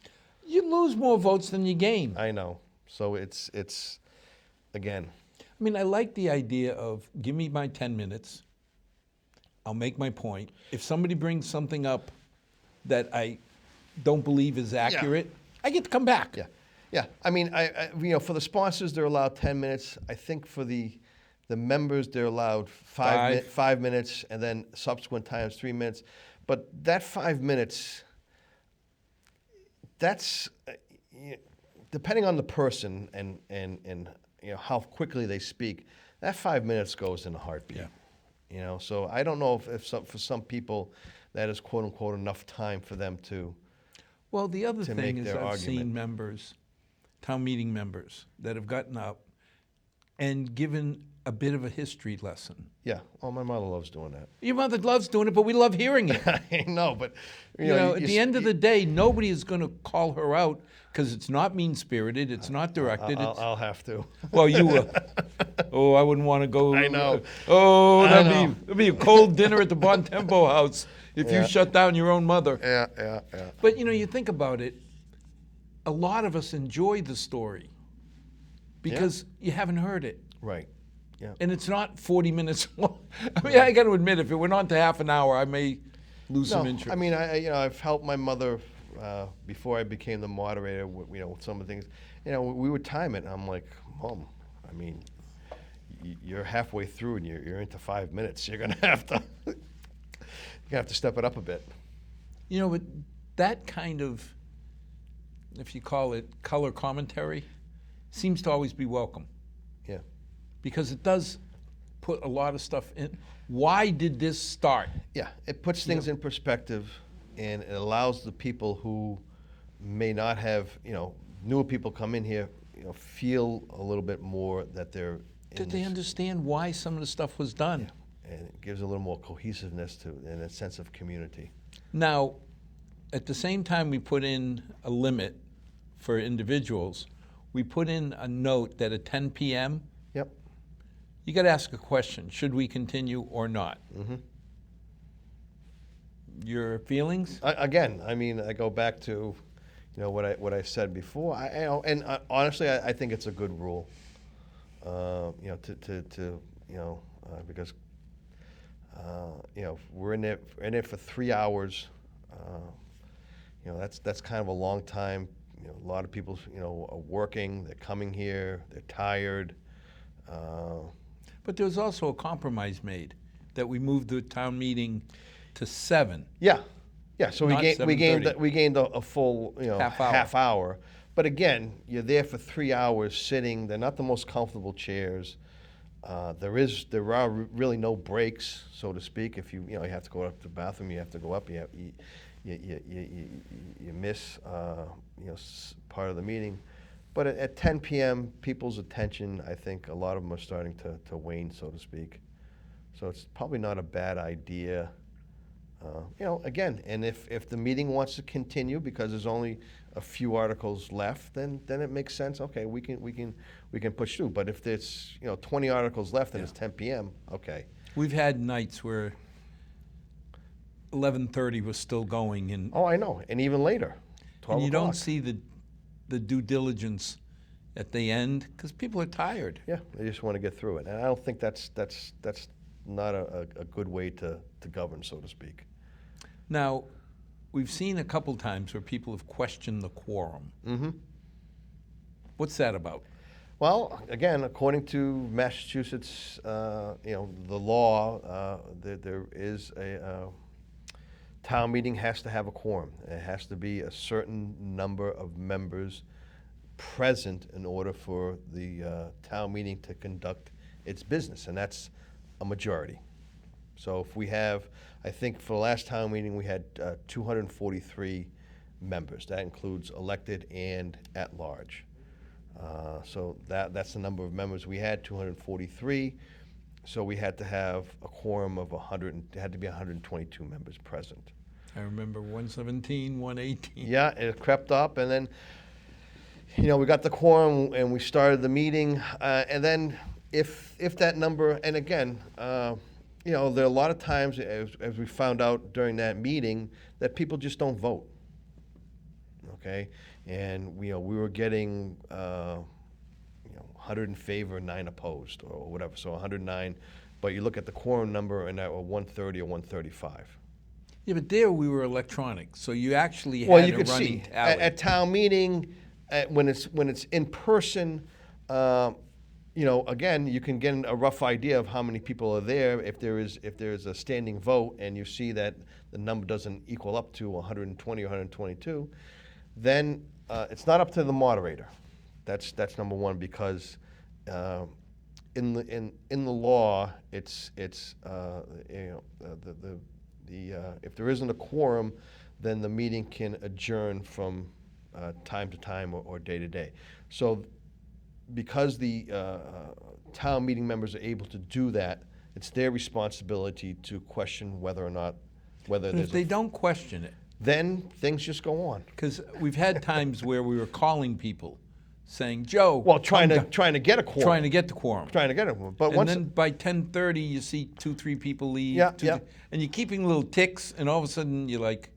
You lose more votes than you gain. I know. So it's again. I like the idea of give me my 10 minutes. I'll make my point. If somebody brings something up that I don't believe is accurate, I get to come back. Yeah. Yeah. I for the sponsors, they're allowed 10 minutes. I think for the members, they're allowed 5 minutes, and then subsequent times 3 minutes. But that 5 minutes, that's depending on the person and how quickly they speak. That 5 minutes goes in a heartbeat. Yeah. So I don't know if for some people that is quote unquote enough time for them to. Well, the other to thing make is their I've argument. seen members, town meeting members, that have gotten up and given a bit of a history lesson. Yeah. Oh, my mother loves doing that. Your mother loves doing it, but we love hearing it. I know, but At the end of the day, nobody is going to call her out because it's not mean-spirited, it's not directed. I'll have to. Well, you will. Oh, I wouldn't want to go. I know. Oh, I know. that'd be a cold dinner at the Bon Tempo house if Yeah. you shut down your own mother. Yeah. But you think about it, a lot of us enjoy the story because you haven't heard it. Right. Yeah. And it's not 40 minutes long. I got to admit, if it went on to half an hour, I may lose some interest. I've helped my mother before I became the moderator. With some of the things, we would time it. And I'm like, Mom, you're halfway through and you're into 5 minutes. You're gonna have to step it up a bit. But that kind of, if you call it color commentary, seems to always be welcome. Yeah. Because it does put a lot of stuff in. Why did this start? Yeah, it puts things in perspective, and it allows the people who may not have, newer people come in here, feel a little bit more that they're in Did they this- understand why some of the stuff was done? and it gives a little more cohesiveness to and a sense of community. Now, at the same time we put in a limit for individuals, we put in a note that at 10 p.m., Yep. you got to ask a question, should we continue or not? Mm-hmm. Your feelings? Again, I go back to, what I said before. Honestly, I think it's a good rule. Because we're in it for 3 hours. That's kind of a long time. A lot of people, are working. They're coming here. They're tired. But there was also a compromise made that we moved the town meeting to 7. Yeah, yeah. So Not we 7:30. gained a full Half hour. hour. But again, you're there for 3 hours sitting. They're not the most comfortable chairs. There are really no breaks, so to speak. If you have to go up to the bathroom, you have to go up. You miss part of the meeting. But at 10 p.m., people's attention, I think a lot of them are starting to wane, so to speak. So it's probably not a bad idea. Again, and if the meeting wants to continue because there's only a few articles left, then it makes sense. Okay, we can push through. But if there's 20 articles left and it's 10 p.m., okay. We've had nights where 11:30 was still going, and Oh, I know, and even later, 12 you o'clock. don't see the due diligence at the end because people are tired. Yeah, they just want to get through it, and I don't think that's not a good way to govern, so to speak. Now, we've seen a couple times where people have questioned the quorum. Mm-hmm. What's that about? Well, again, according to Massachusetts, the law, there is a town meeting has to have a quorum. It has to be a certain number of members present in order for the town meeting to conduct its business, and that's a majority. So if we have, I think for the last town meeting, we had 243 members. That includes elected and at-large. So that's the number of members we had, 243. So we had to have a quorum of 100, it had to be 122 members present. I remember 117, 118. Yeah, it crept up, and then, we got the quorum and we started the meeting. And then if that number, and again, there are a lot of times, as we found out during that meeting, that people just don't vote. Okay, and we were getting 100 in favor, 9 opposed, or whatever. So 109, but you look at the quorum number, and that were 130 or 135. Yeah, but there we were electronic, so you actually Well, had you a could running see tally. at town meeting, when it's in person. Again, you can get a rough idea of how many people are there. If there is a standing vote and you see that the number doesn't equal up to 120 or 122, then it's not up to the moderator. That's number one, because in the law, it's if there isn't a quorum, then the meeting can adjourn from time to time or day to day. So because the town meeting members are able to do that, it's their responsibility to question whether or not, But if they don't question it, then things just go on. because we've had times where we were calling people, saying, Joe. Well, trying come to get a quorum. trying to get the quorum. Trying to get it. But And once then by 10:30, you see 2-3 people leave. Yeah, yeah. And you're keeping little ticks, and all of a sudden you're like,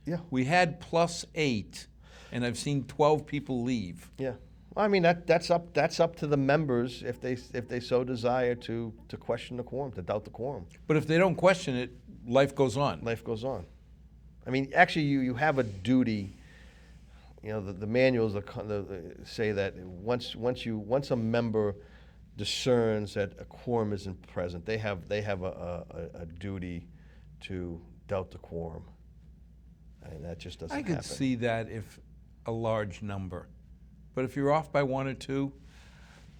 yeah, we had +8, and I've seen 12 people leave. yeah. Well, I mean that's up to the members if they so desire to question the quorum, to doubt the quorum. But if they don't question it, life goes on. Life goes on. I mean, actually, you have a duty. The manuals say that once a member discerns that a quorum isn't present, they have a duty to doubt the quorum, and that just doesn't I could happen. see that if a large number. But if you're off by 1 or 2,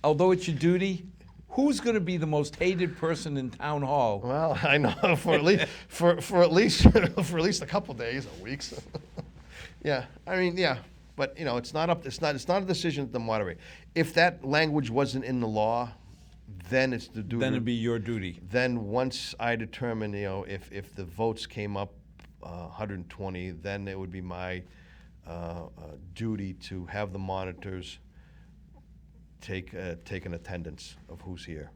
although it's your duty, who's going to be the most hated person in town hall? Well, I know for at least for at least a couple days or weeks. Yeah, I mean, yeah, but it's not a decision of the moderator. If that language wasn't in the law, then it's the duty. Then it'd be your duty. Then once I determine, if the votes came up 120, then it would be my duty to have the monitors take an attendance of who's here.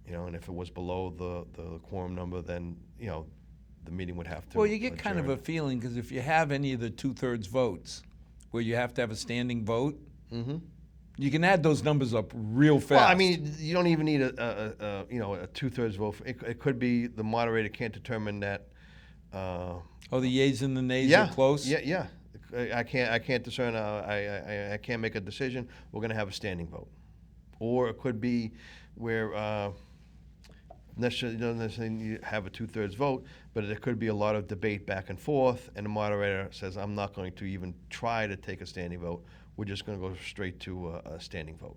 And if it was below the quorum number, then the meeting would have to. Well, you get kind of a adjourn. feeling, because if you have any of the 2/3 votes, where you have to have a standing vote, you can add those numbers up real fast. Well, I mean, you don't even need a 2/3 vote. It could be the moderator can't determine that. Oh, the yeas and the nays Yeah, are close? Yeah. I can't discern. I can't make a decision. We're going to have a standing vote. Or it could be where doesn't necessarily need to have a 2/3 vote, but there could be a lot of debate back and forth, and the moderator says, I'm not going to even try to take a standing vote. We're just going to go straight to a standing vote.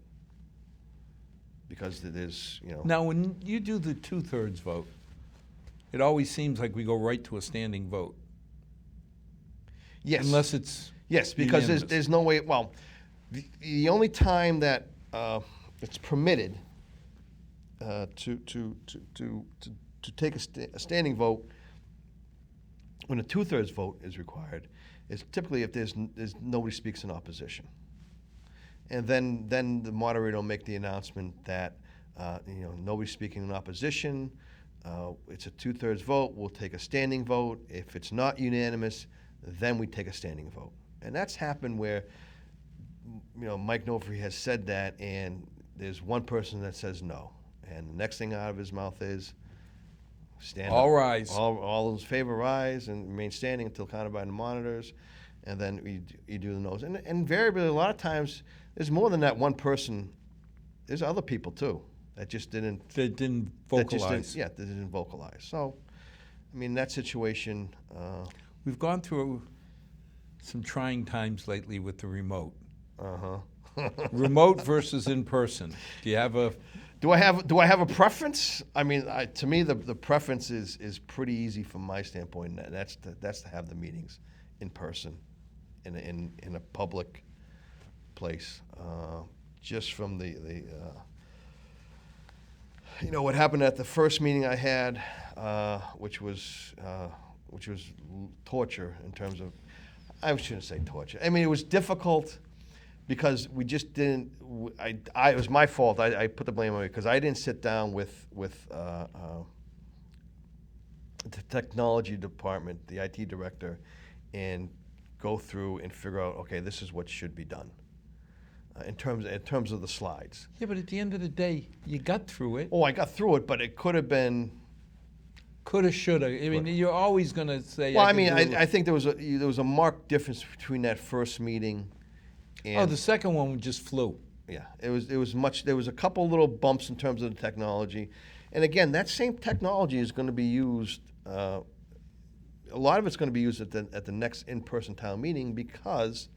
Because there's, Now, when you do the 2/3 vote, it always seems like we go right to a standing vote. Yes. Unless it's Yes, because unanimous. there's no way, well, the only time that it's permitted to take a standing vote when a 2/3 vote is required is typically if there's nobody speaks in opposition. And then the moderator will make the announcement that nobody's speaking in opposition. It's a 2/3 vote. We'll take a standing vote. If it's not unanimous, then we take a standing vote. And that's happened where Mike Nofri has said that, and there's one person that says no, and the next thing out of his mouth is stand All up. rise. All those in favor rise and remain standing until counted by the monitors, and then you do the no's. And invariably, a lot of times, there's more than that one person. There's other people too that just didn't vocalize. That didn't vocalize. So, I mean, that situation. We've gone through some trying times lately with the remote. Remote versus in person. Do you have a? Do I have a preference? I mean, to me, the preference is pretty easy from my standpoint. And that's to have the meetings in person, in a public place. Just from the what happened at the first meeting I had, which was torture in terms of. I shouldn't say torture. I mean, it was difficult because we just didn't. It was my fault. I put the blame on me because I didn't sit down with the technology department, the IT director, and go through and figure out, okay, this is what should be done in terms of the slides. Yeah, but at the end of the day, you got through it. Oh, I got through it, but it could have been. Coulda, shoulda. I mean, you're always going to say. Well, I think there was a marked difference between that first meeting. And the second one just flew. Yeah, it was much. There was a couple little bumps in terms of the technology, and again, that same technology is going to be used. A lot of it's going to be used at the next in-person town meeting because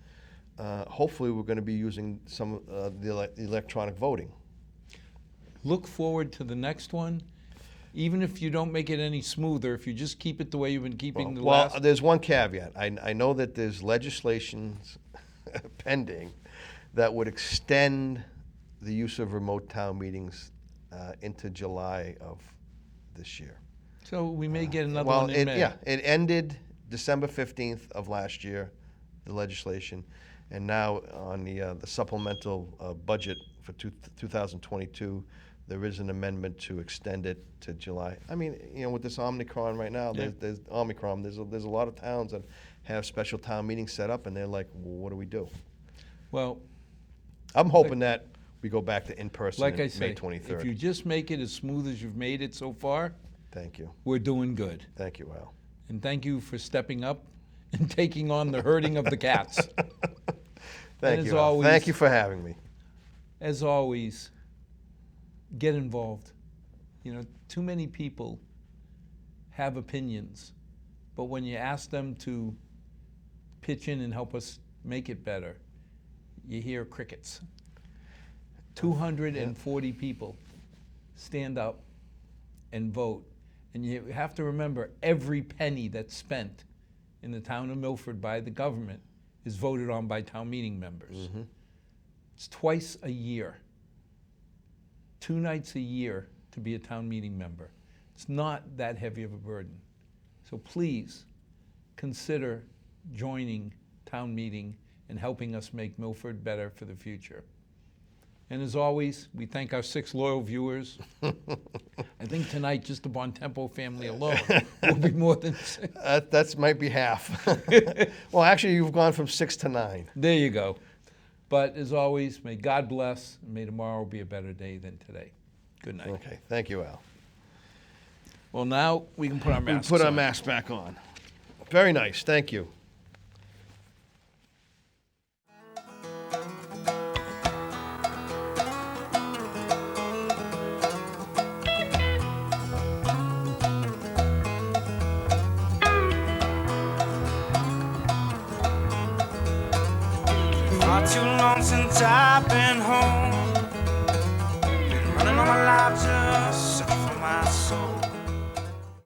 hopefully we're going to be using some of the electronic voting. Look forward to the next one. Even if you don't make it any smoother, if you just keep it the way you've been keeping the last. Well, there's one caveat. I know that there's legislation pending that would extend the use of remote town meetings into July of this year. So we may get another one in May. Yeah, it ended December 15th of last year, the legislation, and now on the supplemental budget for 2022, there is an amendment to extend it to July. I mean, with this Omicron right now, there's Omicron. There's a lot of towns that have special town meetings set up, and they're like, well, what do we do? Well, I'm hoping that we go back to in-person like I May say, 23rd. if you just make it as smooth as you've made it so far, Thank you. we're doing good. Thank you, Al. And thank you for stepping up and taking on the herding of the cats. Thank as you, Al. always- Thank you for having me. As always, get involved. Too many people have opinions, but when you ask them to pitch in and help us make it better, you hear crickets. 240 people stand up and vote. And you have to remember, every penny that's spent in the town of Milford by the government is voted on by town meeting members. It's twice a year, 2 nights a year to be a town meeting member. It's not that heavy of a burden. So please consider joining town meeting and helping us make Milford better for the future. And as always, we thank our 6 loyal viewers. I think tonight, just the Bontempo family alone will be more than 6. That might be half. Well, actually, you've gone from 6 to 9. There you go. But as always, may God bless, and may tomorrow be a better day than today. Good night. Okay, thank you, Al. Well, now we can put our masks on. Put our masks back on. Very nice, thank you. Not too long since I've been home. Been running all my life just